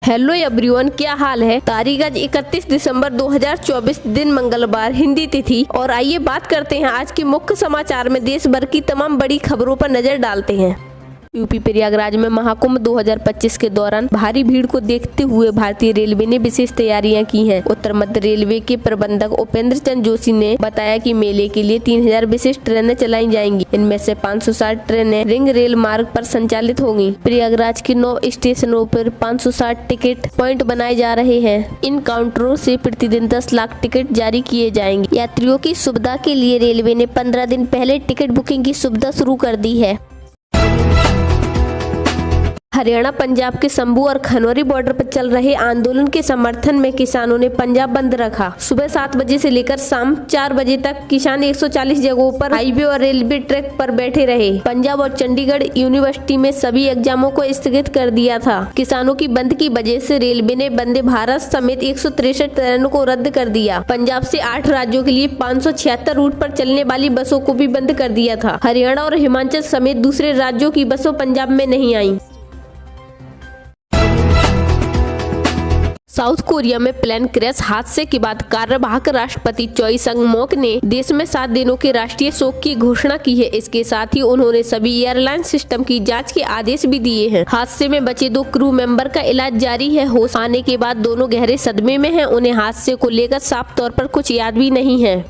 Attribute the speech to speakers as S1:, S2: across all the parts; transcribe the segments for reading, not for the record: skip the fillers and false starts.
S1: Hello everyone, क्या हाल है। तारीख आज 31 दिसंबर 2024, दिन मंगलवार, हिंदी तिथि। और आइए बात करते हैं आज के मुख्य समाचार में देश भर की तमाम बड़ी खबरों पर नजर डालते हैं। यूपी प्रयागराज में महाकुंभ 2025 के दौरान भारी भीड़ को देखते हुए भारतीय रेलवे ने विशेष तैयारियां की हैं। उत्तर मध्य रेलवे के प्रबंधक उपेंद्र चंद्र जोशी ने बताया कि मेले के लिए 3000 विशेष ट्रेनें चलाई जाएंगी। इनमें से 560 ट्रेनें रिंग रेल मार्ग पर संचालित होंगी। प्रयागराज के 9 स्टेशनों पर 560 टिकट पॉइंट बनाए जा रहे हैं। इन काउंटरों से प्रतिदिन 10 लाख टिकट जारी किए जाएंगे। यात्रियों की सुविधा के लिए रेलवे ने 15 दिन पहले टिकट बुकिंग की सुविधा शुरू कर दी है। हरियाणा पंजाब के संभू और खनौरी बॉर्डर पर चल रहे आंदोलन के समर्थन में किसानों ने पंजाब बंद रखा। सुबह 7 बजे से लेकर शाम 4 बजे तक किसान 140 जगहों पर हाईवे और रेलवे ट्रैक पर बैठे रहे। पंजाब और चंडीगढ़ यूनिवर्सिटी में सभी एग्जामों को स्थगित कर दिया था। किसानों की बंद की वजह से रेलवे ने वंदे भारत समेत 163 ट्रेनों को रद्द कर दिया। पंजाब से 8 राज्यों के लिए 576 रूट पर चलने वाली बसों को भी बंद कर दिया था। हरियाणा और हिमाचल समेत दूसरे राज्यों की बसों पंजाब में नहीं आई। साउथ कोरिया में प्लेन क्रैश हादसे के बाद कार्यवाहक राष्ट्रपति चोई संग मोक ने देश में 7 दिनों के राष्ट्रीय शोक की घोषणा की है। इसके साथ ही उन्होंने सभी एयरलाइन सिस्टम की जांच के आदेश भी दिए हैं। हादसे में बचे 2 क्रू मेंबर का इलाज जारी है। होश आने के बाद दोनों गहरे सदमे में हैं। उन्हें हादसे को लेकर साफ तौर पर कुछ याद भी नहीं है।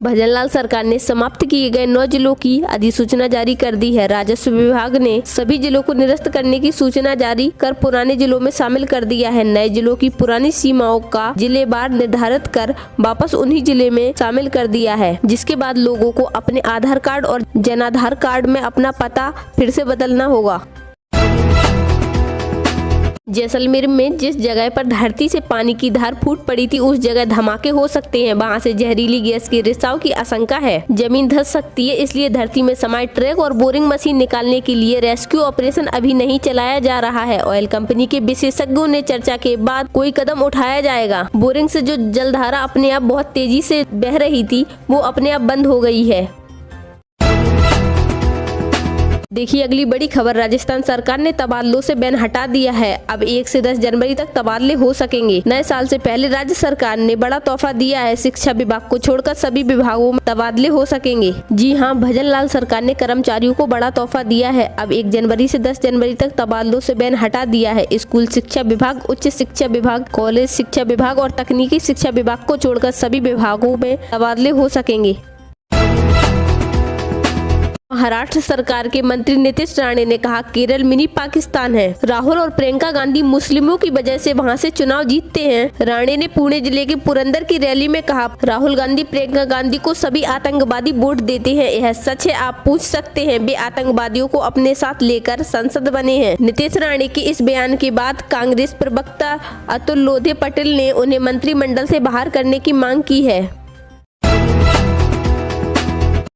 S1: भजनलाल सरकार ने समाप्त किए गए 9 जिलों की अधिसूचना जारी कर दी है। राजस्व विभाग ने सभी जिलों को निरस्त करने की सूचना जारी कर पुराने जिलों में शामिल कर दिया है। नए जिलों की पुरानी सीमाओं का जिलेवार निर्धारित कर वापस उन्हीं जिले में शामिल कर दिया है, जिसके बाद लोगों को अपने आधार कार्ड और जनाधार कार्ड में अपना पता फिर से बदलना होगा। जैसलमेर में जिस जगह पर धरती से पानी की धार फूट पड़ी थी उस जगह धमाके हो सकते हैं। वहां से जहरीली गैस के रिसाव की आशंका है। जमीन धंस सकती है, इसलिए धरती में समाये ट्रैक और बोरिंग मशीन निकालने के लिए रेस्क्यू ऑपरेशन अभी नहीं चलाया जा रहा है। ऑयल कंपनी के विशेषज्ञों ने चर्चा के बाद कोई कदम उठाया जाएगा। बोरिंग से जो जलधारा अपने आप बहुत तेजी से बह रही थी वो अपने आप बंद हो गई है। देखिए अगली बड़ी खबर, राजस्थान सरकार ने तबादलों से बैन हटा दिया है। अब 1 से 10 जनवरी तक तबादले हो सकेंगे। नए साल से पहले राज्य सरकार ने बड़ा तोहफा दिया है। शिक्षा विभाग को छोड़कर सभी विभागों में तबादले हो सकेंगे। जी हाँ, भजनलाल सरकार ने कर्मचारियों को बड़ा तोहफा दिया है। अब 1 जनवरी से 10 जनवरी तक तबादलों से बैन हटा दिया है। स्कूल शिक्षा विभाग, उच्च शिक्षा विभाग, कॉलेज शिक्षा विभाग और तकनीकी शिक्षा विभाग को छोड़कर सभी विभागों में तबादले हो सकेंगे। महाराष्ट्र सरकार के मंत्री नीतीश राणे ने कहा केरल मिनी पाकिस्तान है। राहुल और प्रियंका गांधी मुस्लिमों की वजह से वहां से चुनाव जीतते हैं। राणे ने पुणे जिले के पुरंदर की रैली में कहा राहुल गांधी प्रियंका गांधी को सभी आतंकवादी वोट देते हैं। यह सच है, आप पूछ सकते हैं। वे आतंकवादियों को अपने साथ लेकर संसद बने हैं। नीतीश राणे के इस बयान के बाद कांग्रेस प्रवक्ता अतुल लोधे पटेल ने उन्हें मंत्रिमंडल से बाहर करने की मांग की है।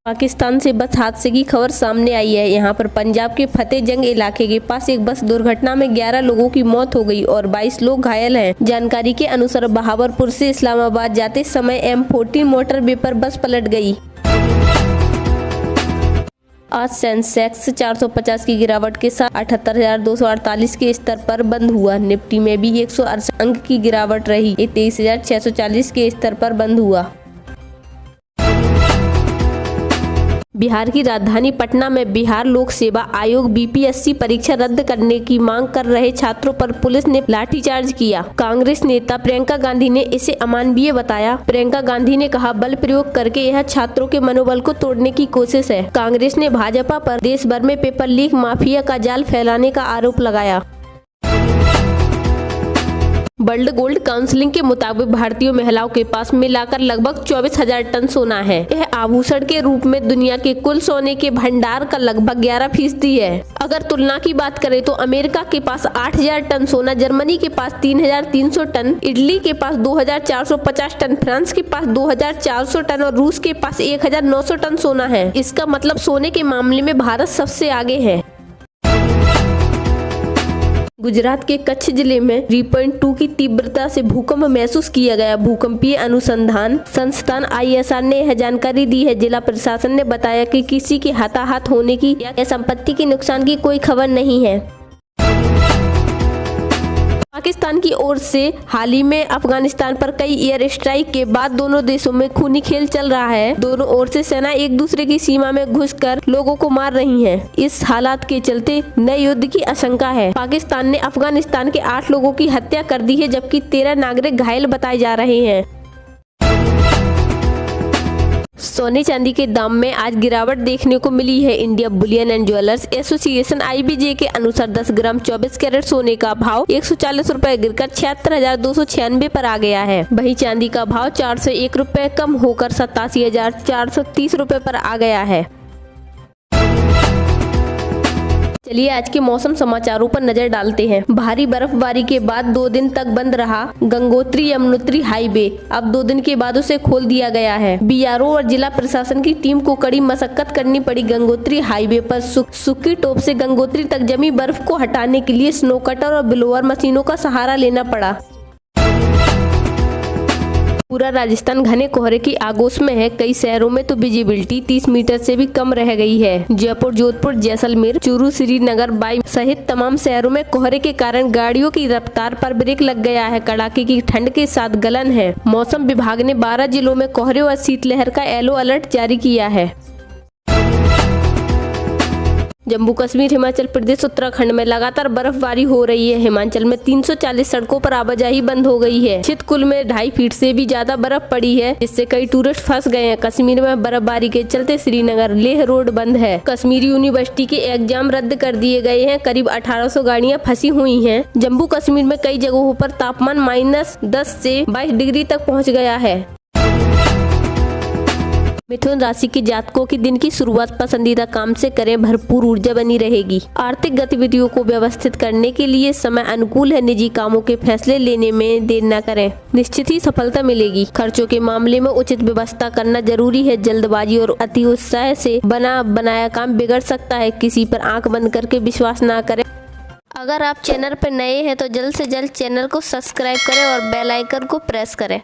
S1: पाकिस्तान से बस हादसे की खबर सामने आई है। यहाँ पर पंजाब के फतेह जंग इलाके के पास एक बस दुर्घटना में 11 लोगों की मौत हो गई और 22 लोग घायल हैं। जानकारी के अनुसार बहावरपुर से इस्लामाबाद जाते समय M14 मोटरवे पर बस पलट गई। आज सेंसेक्स 450 की गिरावट के साथ 78,248 के स्तर पर बंद हुआ। निफ्टी में भी 168 अंक की गिरावट रही। ये 23,640 के स्तर पर बंद हुआ। बिहार की राजधानी पटना में बिहार लोक सेवा आयोग BPSC परीक्षा रद्द करने की मांग कर रहे छात्रों पर पुलिस ने लाठीचार्ज किया। कांग्रेस नेता प्रियंका गांधी ने इसे अमानवीय बताया। प्रियंका गांधी ने कहा बल प्रयोग करके यह छात्रों के मनोबल को तोड़ने की कोशिश है। कांग्रेस ने भाजपा पर देश भर में पेपर लीक माफिया का जाल फैलाने का आरोप लगाया। वर्ल्ड गोल्ड काउंसिल के मुताबिक भारतीय महिलाओं के पास मिलाकर लगभग 24,000 टन सोना है। यह आभूषण के रूप में दुनिया के कुल सोने के भंडार का लगभग 11% है। अगर तुलना की बात करें तो अमेरिका के पास 8,000 टन सोना, जर्मनी के पास 3,300 टन, इटली के पास 2,450 टन, फ्रांस के पास 2,400 टन और रूस के पास 1,900 टन सोना है। इसका मतलब सोने के मामले में भारत सबसे आगे है। गुजरात के कच्छ जिले में 3.2 की तीव्रता से भूकंप महसूस किया गया। भूकंपीय अनुसंधान संस्थान ISR ने यह जानकारी दी है। जिला प्रशासन ने बताया कि किसी के हताहत होने की या संपत्ति के नुकसान की कोई खबर नहीं है। पाकिस्तान की ओर से हाल ही में अफगानिस्तान पर कई एयर स्ट्राइक के बाद दोनों देशों में खूनी खेल चल रहा है। दोनों ओर से सेना एक दूसरे की सीमा में घुसकर लोगों को मार रही है। इस हालात के चलते नए युद्ध की आशंका है। पाकिस्तान ने अफगानिस्तान के 8 लोगों की हत्या कर दी है, जबकि 13 नागरिक घायल बताए जा रहे हैं। सोने चांदी के दाम में आज गिरावट देखने को मिली है। India Boolean and jewellers association IBJ के अनुसार 10 ग्राम 24 कैरेट सोने का भाव 140 रुपए गिरकर 76,296 पर आ गया है। वहीं चांदी का भाव 401 रुपए कम होकर 87,430 रुपए पर आ गया है। चलिए आज के मौसम समाचारों पर नजर डालते हैं। भारी बर्फबारी के बाद 2 दिन तक बंद रहा गंगोत्री यमुनोत्री हाईवे। अब 2 दिन के बाद उसे खोल दिया गया है। BRO और जिला प्रशासन की टीम को कड़ी मशक्कत करनी पड़ी। गंगोत्री हाईवे पर सुक्की टोप से गंगोत्री तक जमी बर्फ को हटाने के लिए स्नो कटर और ब्लोअर मशीनों का सहारा लेना पड़ा। पूरा राजस्थान घने कोहरे की आगोश में है। कई शहरों में तो विजिबिलिटी 30 मीटर से भी कम रह गई है। जयपुर, जोधपुर, जैसलमेर, चूरू, श्रीनगर, बाई सहित तमाम शहरों में कोहरे के कारण गाड़ियों की रफ्तार पर ब्रेक लग गया है। कड़ाके की ठंड के साथ गलन है। मौसम विभाग ने 12 जिलों में कोहरे और शीतलहर का येलो अलर्ट जारी किया है। जम्मू कश्मीर, हिमाचल प्रदेश, उत्तराखंड में लगातार बर्फबारी हो रही है। हिमाचल में 340 सड़कों पर आवाजाही बंद हो गई है। चितकुल में 2.5 फीट से भी ज्यादा बर्फ पड़ी है, जिससे कई टूरिस्ट फंस गए हैं। कश्मीर में बर्फबारी के चलते श्रीनगर लेह रोड बंद है। कश्मीर यूनिवर्सिटी के एग्जाम रद्द कर दिए गए हैं। करीब 1800 गाड़ियां फंसी हुई हैं। जम्मू कश्मीर में कई जगहों पर तापमान -10 से 22 डिग्री तक पहुँच गया है। मिथुन राशि के जातकों की दिन की शुरुआत पसंदीदा काम से करें, भरपूर ऊर्जा बनी रहेगी। आर्थिक गतिविधियों को व्यवस्थित करने के लिए समय अनुकूल है। निजी कामों के फैसले लेने में देर न करें, निश्चित ही सफलता मिलेगी। खर्चों के मामले में उचित व्यवस्था करना जरूरी है। जल्दबाजी और अति उत्साह से बना बनाया काम बिगड़ सकता है। किसी पर आंख बंद करके विश्वास न करें। अगर आप चैनल पर नए हैं तो जल्द से जल्द चैनल को सब्सक्राइब करें और बेल आइकन को प्रेस करें।